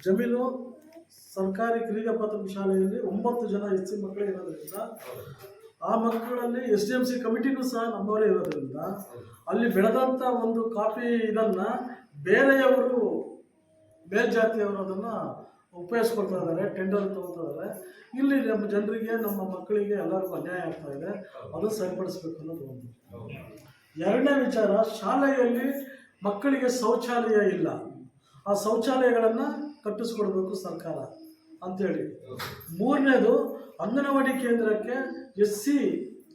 ಜಮೀನು ಸರ್ಕಾರಿ ಕಿರಿಯ ಪ್ರಾಥಮಿಕ ಶಾಲೆಯಲ್ಲಿ 9 ಜನ ಎಸ್ ಸಿ ಮಕ್ಕಳೇ ಇರೋದ್ರಿಂದ ಆ ಮಕ್ಕಳಲ್ಲಿ SDMC ಕಮಿಟಿನೂ ಸಹ ನಮ್ಮವರೇ ಇರೋದ್ರಿಂದ ಅಲ್ಲಿ ಬೆಳೆದಂಥ ಒಂದು ಕಾಫಿ ಇದನ್ನು ಬೇರೆಯವರು ಮೇಲ್ಜಾತಿಯವರು ಅದನ್ನು ಉಪಯೋಗಿಸ್ಕೊಳ್ತಾ ಇದ್ದಾರೆ, ಟೆಂಡರ್ ತೊಗೊಳ್ತಾ ಇದ್ದಾರೆ. ಇಲ್ಲಿ ನಮ್ಮ ಜನರಿಗೆ, ನಮ್ಮ ಮಕ್ಕಳಿಗೆ ಎಲ್ಲರಿಗೂ ಅನ್ಯಾಯ ಆಗ್ತಾ ಇದೆ. ಅದು ಸರಿಪಡಿಸ್ಬೇಕು ಅನ್ನೋದು ಒಂದು. ಎರಡನೇ ವಿಚಾರ, ಶಾಲೆಯಲ್ಲಿ ಮಕ್ಕಳಿಗೆ ಶೌಚಾಲಯ ಇಲ್ಲ. ಆ ಶೌಚಾಲಯಗಳನ್ನು ಕಟ್ಟಿಸ್ಕೊಡ್ಬೇಕು ಸರ್ಕಾರ ಅಂಥೇಳಿ. ಮೂರನೇದು, ಅಂಗನವಾಡಿ ಕೇಂದ್ರಕ್ಕೆ SC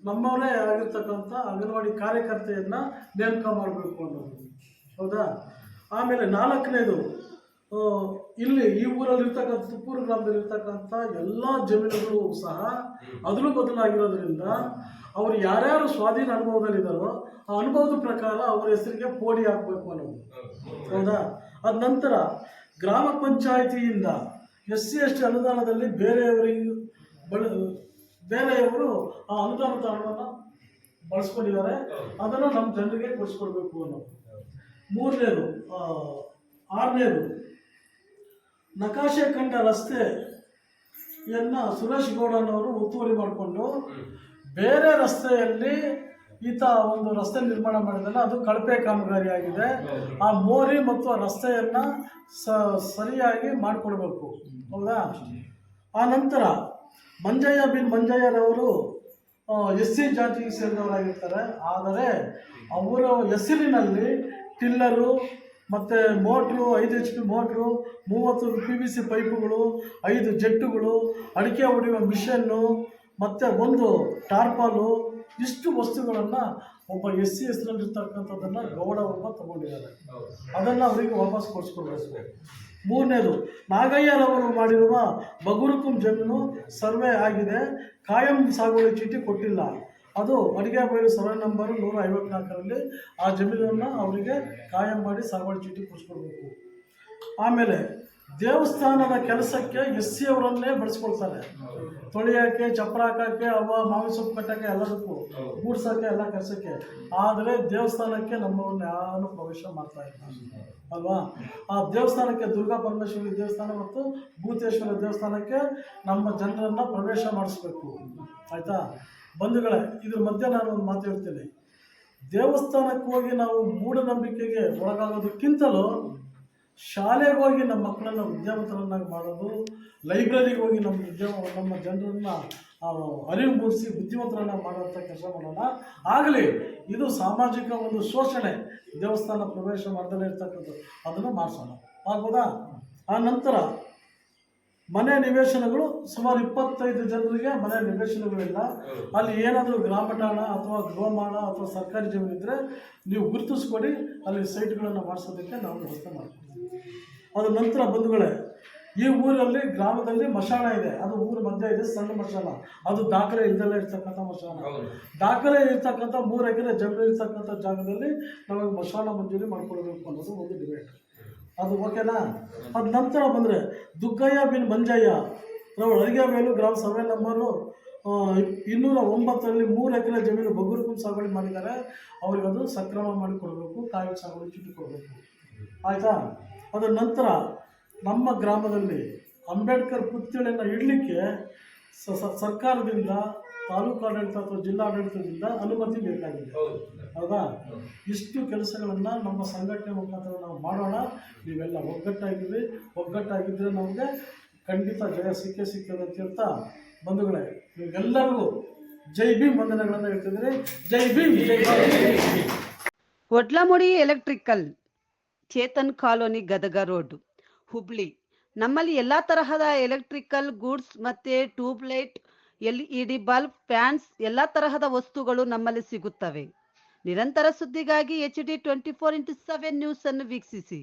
ನಮ್ಮವರೇ ಆಗಿರ್ತಕ್ಕಂಥ ಅಂಗನವಾಡಿ ಕಾರ್ಯಕರ್ತೆಯನ್ನು ನೇಮಕ ಮಾಡಬೇಕು ಅನ್ನೋದು. ಹೌದಾ? ಆಮೇಲೆ ನಾಲ್ಕನೇದು, ಇಲ್ಲಿ ಈ ಊರಲ್ಲಿರ್ತಕ್ಕಂಥ ತುಪ್ಪೂರು ಗ್ರಾಮದಲ್ಲಿರ್ತಕ್ಕಂಥ ಎಲ್ಲ ಜಮೀನುಗಳು ಸಹ ಅದಲು ಬದಲಾಗಿರೋದ್ರಿಂದ ಅವರು ಯಾರ್ಯಾರು ಸ್ವಾಧೀನ ಅನುಭವದಲ್ಲಿದ್ದಾರೋ ಆ ಅನುಭವದ ಪ್ರಕಾರ ಅವ್ರ ಹೆಸರಿಗೆ ಪೋಡಿ ಹಾಕಬೇಕು ಅನ್ನೋದು. ಹೌದಾ? ಅದ ನಂತರ ಗ್ರಾಮ ಪಂಚಾಯಿತಿಯಿಂದ SC ST ಅನುದಾನದಲ್ಲಿ ಬೇರೆಯವರು ಆ ಅನುದಾನದ ಹಣವನ್ನು ಬಳಸ್ಕೊಂಡಿದ್ದಾರೆ. ಅದನ್ನು ನಮ್ಮ ಜನರಿಗೆ ಕೊಡಿಸ್ಕೊಡ್ಬೇಕು ಅನ್ನೋದು. ಮೂರನೇದು. ಆರನೇದು, ನಕಾಶೆ ಕಂಡ ರಸ್ತೆಯನ್ನು ಸುರೇಶ್ ಗೌಡನವರು ಒತ್ತುವರಿ ಮಾಡಿಕೊಂಡು ಬೇರೆ ರಸ್ತೆಯಲ್ಲಿ ಈತ ಒಂದು ರಸ್ತೆ ನಿರ್ಮಾಣ ಮಾಡಿದಲ್ಲ, ಅದು ಕಳಪೆ ಕಾಮಗಾರಿ ಆಗಿದೆ. ಆ ಮೋರಿ ಮತ್ತು ಆ ರಸ್ತೆಯನ್ನು ಸರಿಯಾಗಿ ಮಾಡಿಕೊಡ್ಬೇಕು. ಹೌದಾ? ಆ ನಂತರ ಮಂಜಯ್ಯರವರು SC ಜಾತಿಗೆ ಸೇರಿದವರಾಗಿರ್ತಾರೆ. ಆದರೆ ಅವರ ಹೆಸರಿನಲ್ಲಿ ಟಿಲ್ಲರು ಮತ್ತು ಮೋಟ್ರು, 5 HP ಮೋಟ್ರು, 30 PVC ಪೈಪುಗಳು, 5 ಜೆಟ್ಟುಗಳು, ಅಡಿಕೆ ಹೊಡೆಯುವ ಮಿಷನ್ನು ಮತ್ತು ಒಂದು ಟಾರ್ಪಾಲು, ಇಷ್ಟು ವಸ್ತುಗಳನ್ನು ಒಬ್ಬ SC ಹೆಸರಲ್ಲಿರ್ತಕ್ಕಂಥದ್ದನ್ನು ಗೌಡ ಒಬ್ಬ ತಗೊಂಡಿದ್ದಾರೆ. ಅದನ್ನು ಅವರಿಗೆ ವಾಪಸ್ ಕೊಡಿಸ್ಕೊಡ್ಬೇಕು. ಮೂರನೇದು, ನಾಗಯ್ಯರವರು ಮಾಡಿರುವ ಬಗುರುಕುಂ ಜಮೀನು ಸರ್ವೆ ಆಗಿದೆ, ಕಾಯಂ ಸಾಗುವಳಿ ಚೀಟಿ ಕೊಟ್ಟಿಲ್ಲ. ಅದು ಅಡಿಗೆ ಬಯಲು ಸರ್ವೆ ನಂಬರ್ 154ರಲ್ಲಿ ಆ ಜಮೀನನ್ನು ಅವರಿಗೆ ಕಾಯಂ ಮಾಡಿ ಸಾಗುವಳಿ ಚೀಟಿ ಕೊಡಿಸ್ಕೊಡ್ಬೇಕು. ಆಮೇಲೆ ದೇವಸ್ಥಾನದ ಕೆಲಸಕ್ಕೆ SC ಅವರನ್ನೇ ಬಳಸ್ಕೊಳ್ತಾರೆ. ತೊಳೆಯೋಕ್ಕೆ, ಚಪ್ಪರ ಹಾಕೋಕ್ಕೆ, ಮಾವಿನ ಸೊಪ್ಪು ಕಟ್ಟೋಕ್ಕೆ, ಎಲ್ಲದಕ್ಕೂ ಗೂಡ್ಸೋಕ್ಕೆ, ಎಲ್ಲ ಕೆಲಸಕ್ಕೆ. ಆದರೆ ದೇವಸ್ಥಾನಕ್ಕೆ ನಮ್ಮವ್ರನ್ನ ಯಾರು ಪ್ರವೇಶ ಮಾಡ್ತಾ ಇಲ್ಲ ಅಲ್ವಾ? ಆ ದೇವಸ್ಥಾನಕ್ಕೆ, ದುರ್ಗಾ ಪರಮೇಶ್ವರಿ ದೇವಸ್ಥಾನ ಮತ್ತು ಭೂತೇಶ್ವರ ದೇವಸ್ಥಾನಕ್ಕೆ ನಮ್ಮ ಜನರನ್ನು ಪ್ರವೇಶ ಮಾಡಿಸ್ಬೇಕು. ಆಯಿತಾ ಬಂಧುಗಳೇ? ಇದ್ರ ಮಧ್ಯೆ ನಾನು ಒಂದು ಮಾತು ಹೇಳ್ತೀನಿ. ದೇವಸ್ಥಾನಕ್ಕೆ ಹೋಗಿ ನಾವು ಮೂಢನಂಬಿಕೆಗೆ ಒಳಗಾಗೋದಕ್ಕಿಂತಲೂ ಶಾಲೆಗೆ ಹೋಗಿ ನಮ್ಮ ಮಕ್ಕಳನ್ನು ವಿದ್ಯಾವಂತರನ್ನಾಗಿ ಮಾಡೋದು, ಲೈಬ್ರರಿಗೆ ಹೋಗಿ ನಮ್ಮ ಜನರನ್ನು ಅರಿವು ಮೂಡಿಸಿ ಬುದ್ಧಿವಂತರನ್ನ ಮಾಡುವಂಥ ಕೆಲಸ ಮಾಡೋಣ. ಆಗಲಿ ಇದು ಸಾಮಾಜಿಕ ಒಂದು ಶೋಷಣೆ, ದೇವಸ್ಥಾನ ಪ್ರವೇಶ ಮಾಡದಲ್ಲೇ ಇರ್ತಕ್ಕಂಥದ್ದು, ಅದನ್ನು ಮಾಡಿಸೋಣ. ಆಗ್ಬೋದಾ? ಆ ನಂತರ ಮನೆ ನಿವೇಶನಗಳು ಸುಮಾರು 25 ಜನರಿಗೆ ಮನೆ ನಿವೇಶನಗಳಿಲ್ಲ. ಅಲ್ಲಿ ಏನಾದರೂ ಗ್ರಾಮಠಾಣ ಅಥವಾ ಗೃಹಮಾಣ ಅಥವಾ ಸರ್ಕಾರಿ ಜಮೀನಿದ್ದರೆ ನೀವು ಗುರುತಿಸ್ಕೊಡಿ, ಅಲ್ಲಿ ಸೈಟ್ಗಳನ್ನು ಮಾಡಿಸೋದಕ್ಕೆ ನಾವು ವ್ಯವಸ್ಥೆ ಮಾಡ್ತೀವಿ. ಅದ ನಂತರ ಬಂಧುಗಳೇ, ಈ ಊರಲ್ಲಿ ಗ್ರಾಮದಲ್ಲಿ ಮಶಾಣ ಇದೆ. ಅದು ಊರ ಮಧ್ಯೆ ಇದೆ, ಸಣ್ಣ ಮಶಾಣ. ಅದು ದಾಖಲೆ ಇಲ್ದಲ್ಲೇ ಇರ್ತಕ್ಕಂಥ ಮಶಾಣ. ದಾಖಲೆ ಇರ್ತಕ್ಕಂಥ 3 ಎಕರೆ ಜಮೀನು ಇರ್ತಕ್ಕಂಥ ಜಾಗದಲ್ಲಿ ನಮಗೆ ಮಶಾಣ ಮಂಜೂರಿ ಮಾಡಿಕೊಡ್ಬೇಕು ಅನ್ನೋದು ಒಂದು ಡಿಬೇಟ್. ಅದು ಓಕೆನಾ? ಅದ ನಂತರ ಬಂದರೆ ದುಗ್ಗಯ್ಯ ಬಿನ್ ಮಂಜಯ್ಯ ರವರು ಅರಿಗೆಬೇಲು ಗ್ರಾಮ ಸರ್ವೆ ನಂಬರು 209ರಲ್ಲಿ 3 ಎಕರೆ ಜಮೀನು ಬಗುರುಕುಂ ಸಾಗುವಳಿ ಮಾಡಿದ್ದಾರೆ. ಅವ್ರಿಗೆ ಅದು ಸಕ್ರಮ ಮಾಡಿಕೊಡ್ಬೇಕು, ಕಾಯಿ ಸಾಗುವಳಿ ಚೀಟಿ ಕೊಡಬೇಕು. ಆಯಿತಾ? ಅದರ ನಂತರ ನಮ್ಮ ಗ್ರಾಮದಲ್ಲಿ ಅಂಬೇಡ್ಕರ್ ಪುತ್ಥಳಿಯನ್ನು ಇಡಲಿಕ್ಕೆ ಸರ್ಕಾರದಿಂದ, ತಾಲೂಕು ಆಡಳಿತ ಅಥವಾ ಜಿಲ್ಲಾ ಆಡಳಿತದಿಂದ ಅನುಮತಿ ಬೇಕಾಗಿದೆ. ಹೌದಾ? ಇಷ್ಟು ಕೆಲಸಗಳನ್ನು ನಮ್ಮ ಸಂಘಟನೆ ಮುಖಾಂತರ ನಾವು ಮಾಡೋಣ. ನೀವೆಲ್ಲ ಒಗ್ಗಟ್ಟಾಗಿದ್ದರೆ ನಮಗೆ ಖಂಡಿತ ಜಯ ಸಿಕ್ಕದೆ ಅಂತ ಹೇಳ್ತಾ, ಬಂಧುಗಳೇ, ನೀವೆಲ್ಲರಿಗೂ ಜೈ ಭೀಮ್ ವಂದನೆಗಳನ್ನು ಹೇಳ್ತಿದ್ರೆ. ಜೈ ಭೀಮ್, ಜೈ Bhim. Odlamudi electrical, Chetan colony, Gadag road, Hubli. ನಮ್ಮಲ್ಲಿ ಎಲ್ಲಾ ತರಹದ ಎಲೆಕ್ಟ್ರಿಕಲ್ ಗೂಡ್ಸ್ ಮತ್ತೆ ಟ್ಯೂಬ್ಲೈಟ್, LED ಬಲ್ಬ್, ಫ್ಯಾನ್ಸ್, ಎಲ್ಲಾ ತರಹದ ವಸ್ತುಗಳು ನಮ್ಮಲ್ಲಿ ಸಿಗುತ್ತವೆ. ನಿರಂತರ ಸುದ್ದಿಗಾಗಿ HD 24x7 ನ್ಯೂಸ್ ಅನ್ನು ವೀಕ್ಷಿಸಿ.